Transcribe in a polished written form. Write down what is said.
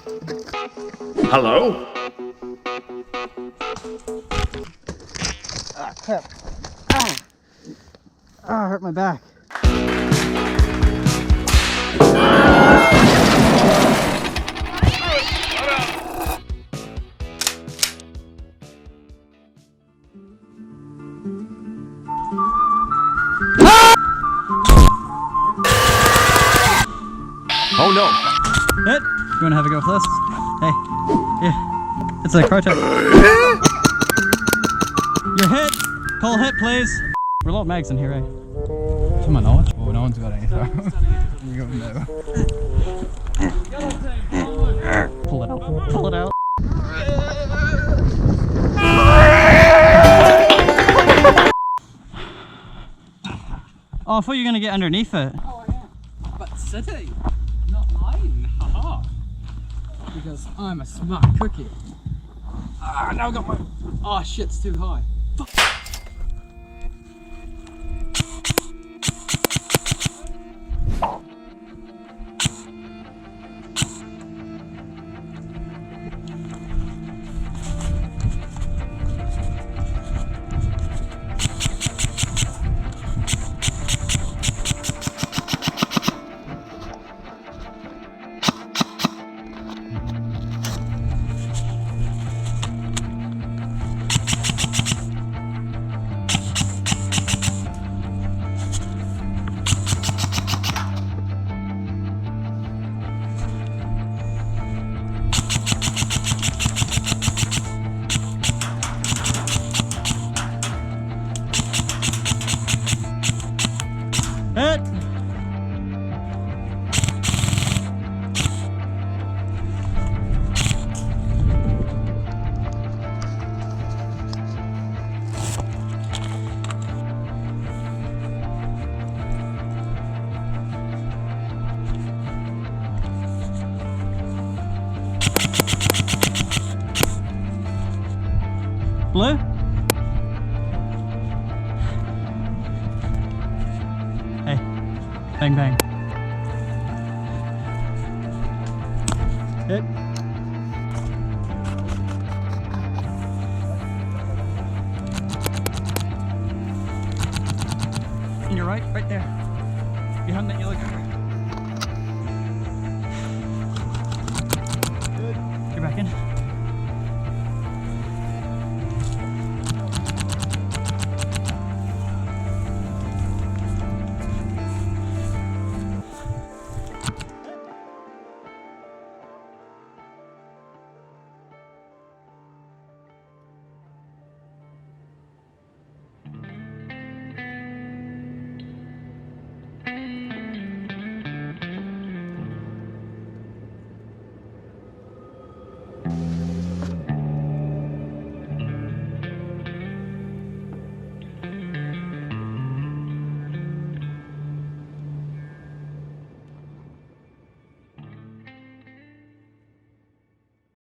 Hello? Ah, crap. Ah, I hurt my back. Oh no! Hit! You wanna have a go first? Hey. Yeah. It's a crotch. You're hit! Call hit, please! We're a lot of mags in here, eh? To my knowledge. Well, no one's got any, so. We don't know. Pull it out. Pull it out. Oh, I thought you were gonna get underneath it. Oh, I am. But city, not mine. Haha. Because I'm a smart cookie. Ah, now I got my. Oh shit, it's too high. Fuck. Hit! Blue? Hey, bang bang. Hit. And you're right there. Behind that yellow car.